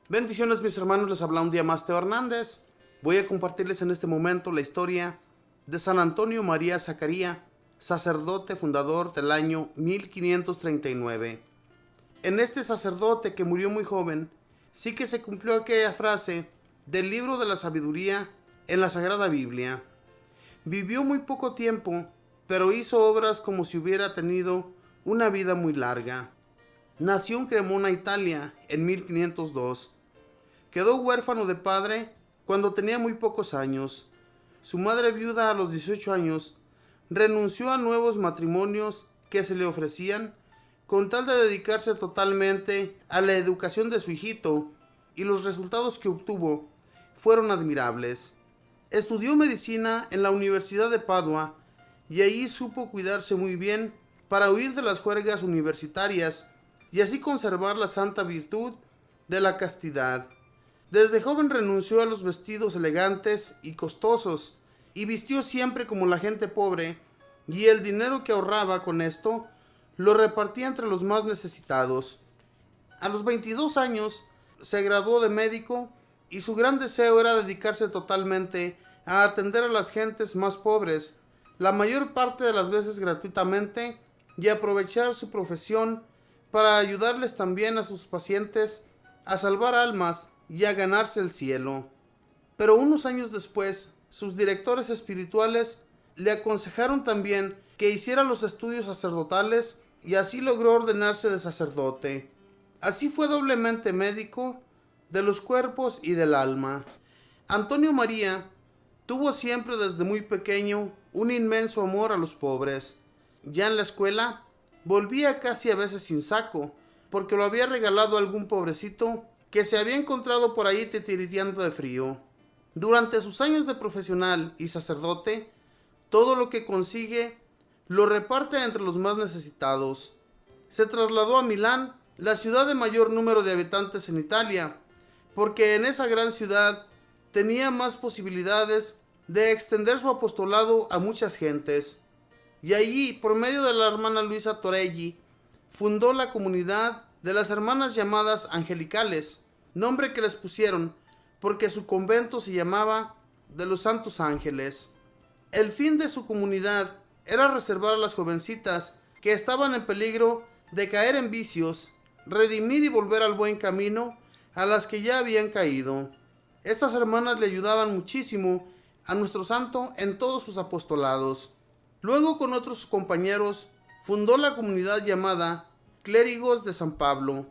Bendiciones mis hermanos, les habla un día más Teo Hernández. Voy a compartirles en este momento la historia de San Antonio María Zaccaria, sacerdote fundador del año 1539. En este sacerdote que murió muy joven, sí que se cumplió aquella frase del libro de la sabiduría en la Sagrada Biblia. Vivió muy poco tiempo, pero hizo obras como si hubiera tenido una vida muy larga. Nació en Cremona, Italia, en 1502. Quedó huérfano de padre cuando tenía muy pocos años. Su madre, viuda a los 18 años, renunció a nuevos matrimonios que se le ofrecían con tal de dedicarse totalmente a la educación de su hijito, y los resultados que obtuvo fueron admirables. Estudió medicina en la Universidad de Padua y allí supo cuidarse muy bien para huir de las juergas universitarias y así conservar la santa virtud de la castidad. Desde joven renunció a los vestidos elegantes y costosos y vistió siempre como la gente pobre, y el dinero que ahorraba con esto lo repartía entre los más necesitados. A los 22 años se graduó de médico y su gran deseo era dedicarse totalmente a atender a las gentes más pobres, la mayor parte de las veces gratuitamente, y aprovechar su profesión para ayudarles también a sus pacientes a salvar almas y a ganarse el cielo. Pero unos años después, sus directores espirituales le aconsejaron también que hiciera los estudios sacerdotales, y así logró ordenarse de sacerdote. Así fue doblemente médico de los cuerpos y del alma. Antonio María tuvo siempre desde muy pequeño un inmenso amor a los pobres. Ya en la escuela volvía casi a veces sin saco, porque lo había regalado a algún pobrecito que se había encontrado por ahí titiriteando de frío. Durante sus años de profesional y sacerdote, todo lo que consigue lo reparte entre los más necesitados. Se trasladó a Milán, la ciudad de mayor número de habitantes en Italia, porque en esa gran ciudad tenía más posibilidades de extender su apostolado a muchas gentes. Y allí, por medio de la hermana Luisa Torelli, fundó la comunidad de las hermanas llamadas Angelicales, nombre que les pusieron porque su convento se llamaba de los Santos Ángeles. El fin de su comunidad era reservar a las jovencitas que estaban en peligro de caer en vicios, redimir y volver al buen camino a las que ya habían caído. Estas hermanas le ayudaban muchísimo a nuestro santo en todos sus apostolados. Luego, con otros compañeros, fundó la comunidad llamada Clérigos de San Pablo,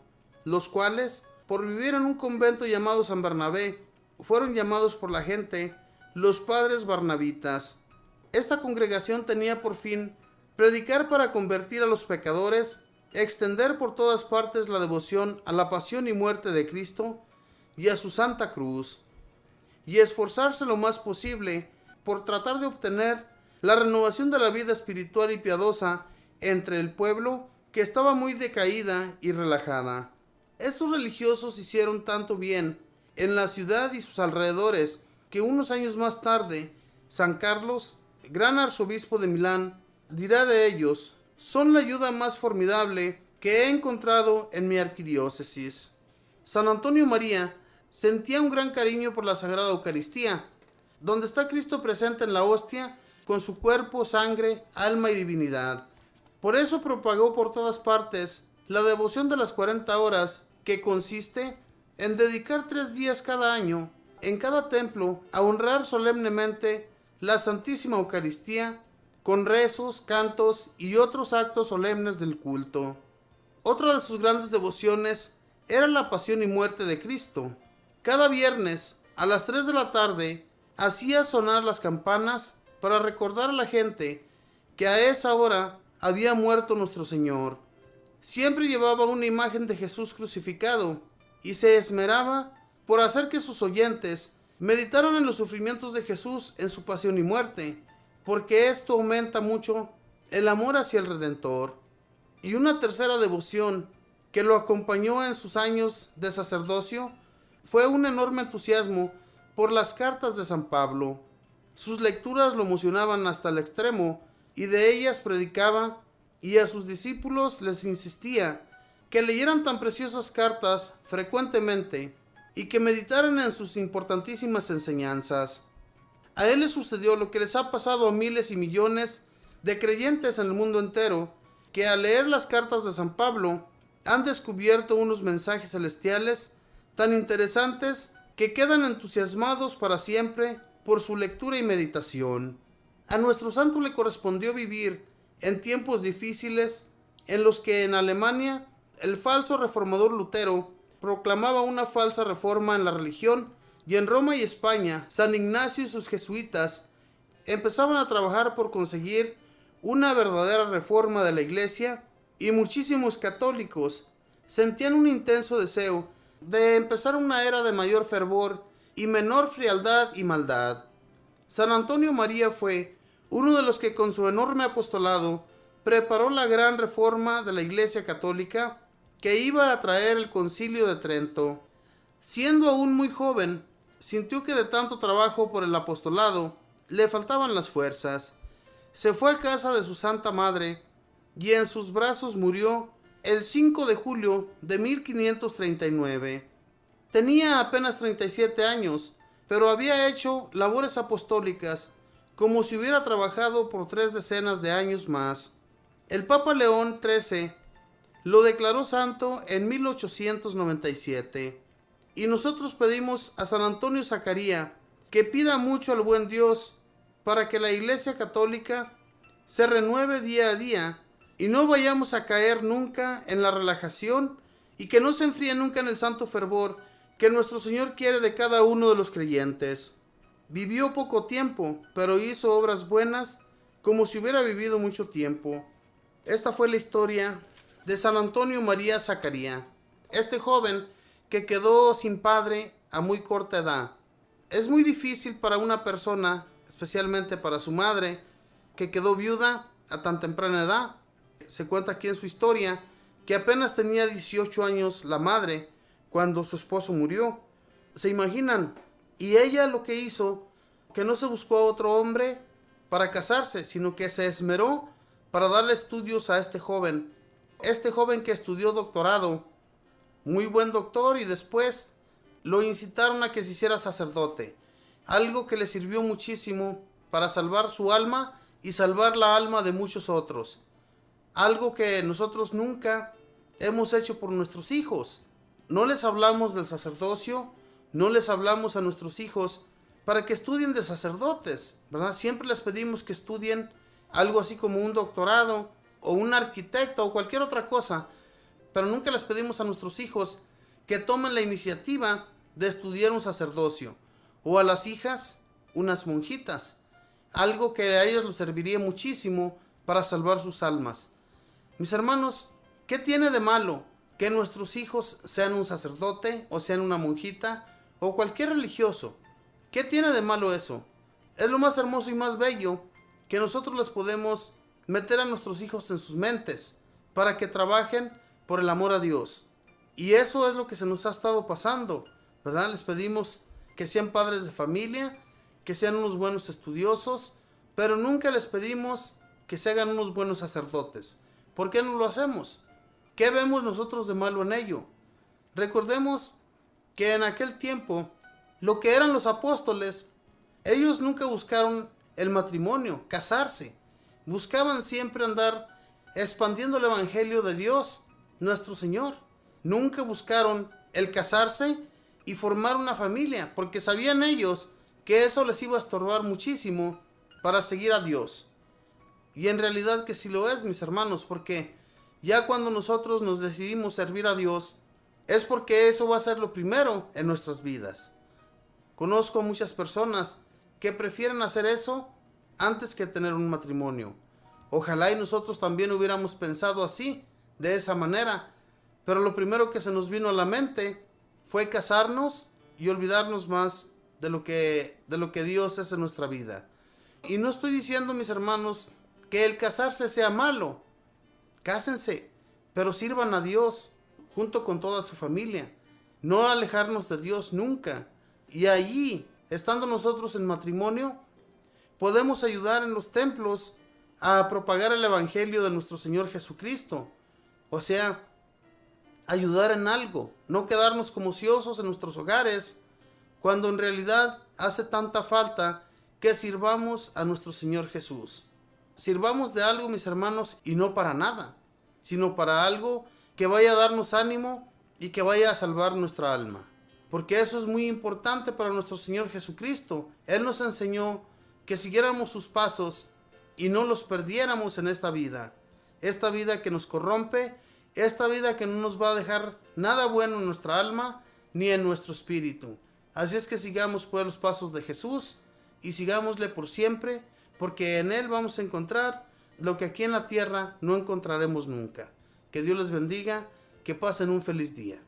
los cuales, por vivir en un convento llamado San Bernabé, fueron llamados por la gente los padres barnabitas. Esta congregación tenía por fin predicar para convertir a los pecadores, extender por todas partes la devoción a la pasión y muerte de Cristo y a su Santa Cruz, y esforzarse lo más posible por tratar de obtener la renovación de la vida espiritual y piadosa entre el pueblo, que estaba muy decaída y relajada. Estos religiosos hicieron tanto bien en la ciudad y sus alrededores que unos años más tarde, San Carlos, gran arzobispo de Milán, dirá de ellos: son la ayuda más formidable que he encontrado en mi arquidiócesis. San Antonio María sentía un gran cariño por la Sagrada Eucaristía, donde está Cristo presente en la hostia con su cuerpo, sangre, alma y divinidad. Por eso propagó por todas partes la devoción de las 40 horas, que consiste en dedicar 3 días cada año en cada templo a honrar solemnemente la Santísima Eucaristía con rezos, cantos y otros actos solemnes del culto. Otra de sus grandes devociones era la pasión y muerte de Cristo. Cada viernes a las 3 de la tarde hacía sonar las campanas para recordar a la gente que a esa hora había muerto nuestro Señor. Siempre llevaba una imagen de Jesús crucificado y se esmeraba por hacer que sus oyentes meditaran en los sufrimientos de Jesús en su pasión y muerte, porque esto aumenta mucho el amor hacia el Redentor. Y una tercera devoción que lo acompañó en sus años de sacerdocio fue un enorme entusiasmo por las cartas de San Pablo. Sus lecturas lo emocionaban hasta el extremo, y de ellas predicaba, y a sus discípulos les insistía que leyeran tan preciosas cartas frecuentemente, y que meditaran en sus importantísimas enseñanzas. A él le sucedió lo que les ha pasado a miles y millones de creyentes en el mundo entero, que al leer las cartas de San Pablo han descubierto unos mensajes celestiales tan interesantes que quedan entusiasmados para siempre por su lectura y meditación. A nuestro santo le correspondió vivir en tiempos difíciles en los que en Alemania el falso reformador Lutero proclamaba una falsa reforma en la religión, y en Roma y España San Ignacio y sus jesuitas empezaban a trabajar por conseguir una verdadera reforma de la Iglesia, y muchísimos católicos sentían un intenso deseo de empezar una era de mayor fervor y menor frialdad y maldad. San Antonio María fue uno de los que con su enorme apostolado preparó la gran reforma de la Iglesia Católica que iba a traer el Concilio de Trento. Siendo aún muy joven, sintió que de tanto trabajo por el apostolado le faltaban las fuerzas. Se fue a casa de su Santa Madre y en sus brazos murió el 5 de julio de 1539. Tenía apenas 37 años, pero había hecho labores apostólicas como si hubiera trabajado por 3 decenas de años más. El Papa León XIII lo declaró santo en 1897. Y nosotros pedimos a San Antonio Zacaría que pida mucho al buen Dios para que la Iglesia Católica se renueve día a día y no vayamos a caer nunca en la relajación, y que no se enfríe nunca en el santo fervor que nuestro Señor quiere de cada uno de los creyentes. Vivió poco tiempo, pero hizo obras buenas como si hubiera vivido mucho tiempo. Esta fue la historia de San Antonio María Zacaría, este joven que quedó sin padre a muy corta edad. Es muy difícil para una persona, especialmente para su madre, que quedó viuda a tan temprana edad. Se cuenta aquí en su historia que apenas tenía 18 años la madre cuando su esposo murió. ¿Se imaginan? Y ella lo que hizo, que no se buscó a otro hombre para casarse, sino que se esmeró para darle estudios a este joven que estudió doctorado, muy buen doctor, y después lo incitaron a que se hiciera sacerdote, algo que le sirvió muchísimo para salvar su alma y salvar la alma de muchos otros, algo que nosotros nunca hemos hecho por nuestros hijos. No les hablamos del sacerdocio, no les hablamos a nuestros hijos para que estudien de sacerdotes, ¿verdad? Siempre les pedimos que estudien algo así como un doctorado o un arquitecto o cualquier otra cosa, pero nunca les pedimos a nuestros hijos que tomen la iniciativa de estudiar un sacerdocio, o a las hijas unas monjitas, algo que a ellos les serviría muchísimo para salvar sus almas. Mis hermanos, ¿qué tiene de malo que nuestros hijos sean un sacerdote o sean una monjita o cualquier religioso? ¿Qué tiene de malo eso? Es lo más hermoso y más bello que nosotros les podemos meter a nuestros hijos en sus mentes para que trabajen por el amor a Dios. Y eso es lo que se nos ha estado pasando, ¿verdad? Les pedimos que sean padres de familia, que sean unos buenos estudiosos, pero nunca les pedimos que se hagan unos buenos sacerdotes. ¿Por qué no lo hacemos? ¿Qué vemos nosotros de malo en ello? Recordemos que en aquel tiempo, lo que eran los apóstoles, ellos nunca buscaron el matrimonio, casarse. Buscaban siempre andar expandiendo el evangelio de Dios, nuestro Señor. Nunca buscaron el casarse y formar una familia, porque sabían ellos que eso les iba a estorbar muchísimo para seguir a Dios. Y en realidad que sí lo es, mis hermanos, porque ya cuando nosotros nos decidimos servir a Dios, es porque eso va a ser lo primero en nuestras vidas. Conozco muchas personas que prefieren hacer eso antes que tener un matrimonio. Ojalá y nosotros también hubiéramos pensado así, de esa manera, pero lo primero que se nos vino a la mente fue casarnos y olvidarnos más de lo que Dios es en nuestra vida. Y no estoy diciendo, mis hermanos, que el casarse sea malo. Cásense, pero sirvan a Dios junto con toda su familia. No alejarnos de Dios nunca. Y allí, estando nosotros en matrimonio, podemos ayudar en los templos a propagar el evangelio de nuestro Señor Jesucristo. O sea, ayudar en algo, no quedarnos como ociosos en nuestros hogares, cuando en realidad hace tanta falta que sirvamos a nuestro Señor Jesús. Sirvamos de algo, mis hermanos, y no para nada, sino para algo que vaya a darnos ánimo y que vaya a salvar nuestra alma. Porque eso es muy importante para nuestro Señor Jesucristo. Él nos enseñó que siguiéramos sus pasos y no los perdiéramos en esta vida que nos corrompe, esta vida que no nos va a dejar nada bueno en nuestra alma ni en nuestro espíritu. Así es que sigamos pues los pasos de Jesús y sigámosle por siempre, porque en Él vamos a encontrar lo que aquí en la tierra no encontraremos nunca. Que Dios les bendiga, que pasen un feliz día.